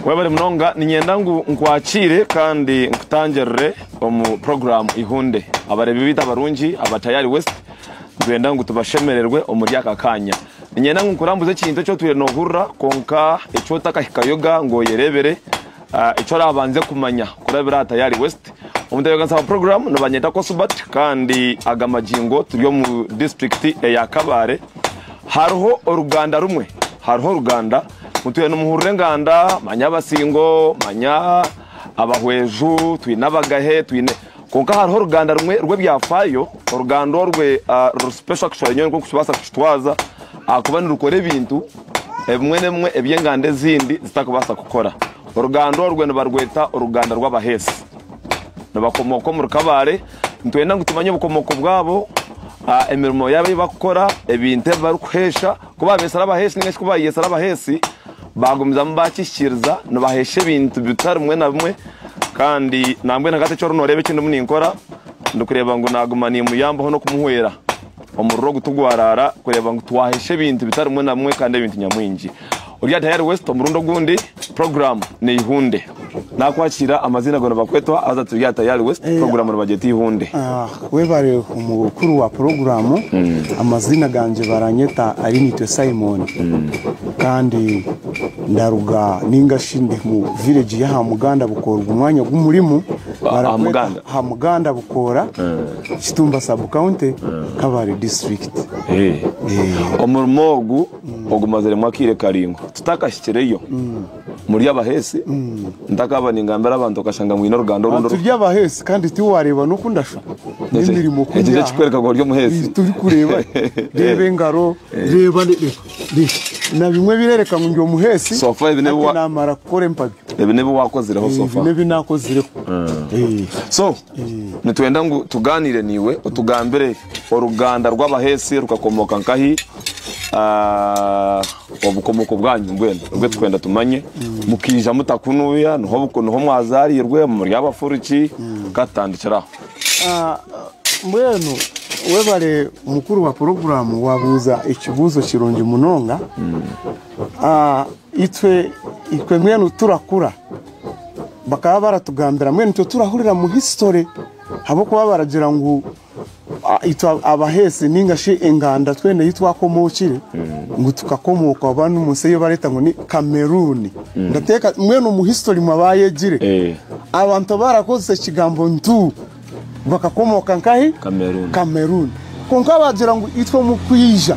Webale mnonga ninyenda nkwakire kandi nkutangirire mu program ihunde abarebi bita barungi abatayari West twenda tubashemererwe omuri aka kanya ninyenda nkurambuze kintu cyo tuye no hurra konka icyo takahikayoga ngo yerebere icyo rabanze kumanya kurabira atayari West umutego nsaba program no banyeta ko Subat kandi agamajingo turiyo mu district ya Kabare hariho uruganda rumwe hariho uruganda mutuye n'umuhurire nganda manyabasingo manya abahweju twinabagahe twine konka hariho uruganda rumwe rwe byafayo uruganda rwe special action nyo ko kubasa kutwaza akuba nirukore ibintu emwe ebyengande zindi zitakubasa gukora uruganda rwe barweta uruganda rw'abahesi nabakomoko mu Kabare ntwenda ngutumanye bukomoko bwabo emirimo yabe bakora ebinte barukwesha kuba besara abahesi n'eshi kuba yesara abahesi bagumza mbakishiriza no baheshe ibintu bitari mwe na bimwe kandi nambwe nagate cyo runorebe kintu munikora ndukureba ngo nagumaniye muyambaho no kumuhwera omurro gutugwarara kureba ngo twaheshe ibintu bitari mwe na bimwe kandi ibintu nyamwingi uriya Tayari West omurundo gundi program ne ihunde nakwakira amazina gona bakwetwa aza turiya Tayari West program n'abageti ihunde webare umukuru wa program amazina ganje baranyeta ari nitwe Simon kandi ndaruga ningashinde mu village ya Hamuganda bukora umwanya gumurimo Hamuganda bukora Kitumba sub county Kabare district omurmogu ogumazere mwakire karingo tutakashyikireyo muri abahesi ndakaba ningambara abantu kashanga mu ino rugando rundo turya abahesi kandi tiwareba no kundasha n'imirimo kujya kikwereka ngo ryo muhesi turi kureba rebe ngaro reba na bimwe birereka ngo muhesi sofa ibine wa namara kore mpaga ibine wakozireho sofa ibine binakozireho so nitwenda ngo tuganire niwe utugambere uruganda rw'abahesi rukakomoka nkahi obukomoko bwanyu mbwenda ubwe twenda tumanye mukija mutakunuya noho mwazarirwe muri abafuriki gatandikiraho mbwenu webare mukuru wa program wabuza ikibuzo kirungi munonga itwe mwenu turakura bakaba baratugambira mwenu cyo turahurira mu history habo kuba baragira ngo itwa abahesi ningashi enganda twende yitwakomokire ngo tukakomoka abantu museye bareta ngo ni Cameroon ndateka mwenu mu history mwabayegire abantu barakoze kigambo ntu bakakomoka nkahi Cameroon konka bagira ngo itwa mu kwija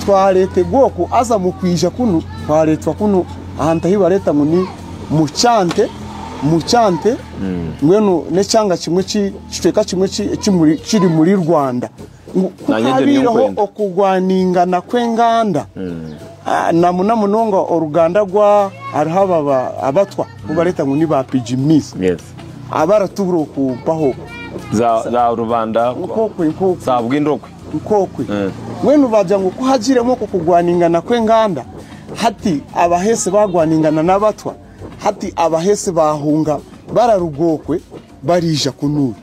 twarete goko aza mu kwija kuno twaretwa kuno ahanta hibareta ngo ni mucyante mwenu necanga kimwe kiteka kimwe kiri muri Rwanda nanyenderiho okugwaningana kwenganda namuna munonga uruganda rwa arhaba abatwa ubareta ngo ni ba Pijimis abaratuburo kubaho za rubanda sabwindokwe ukokwe mwenu bajya ngo kuhagiremo kugwaningana kwenganda hati abahese bagwaningana n'abatwa hati abahese bahunga bararugokwe barija kunura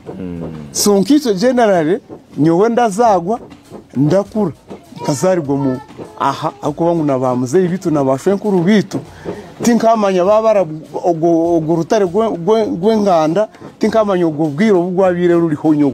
so nkito generale nyowe ndazagwa ndakura kazaribwo mu aha akuba ngo nabamuze ibitu nabashwenkuru bitu tinkamanya babara ogurutare gwenganda tinkamanya ogubwiro bugwabire ruri honyo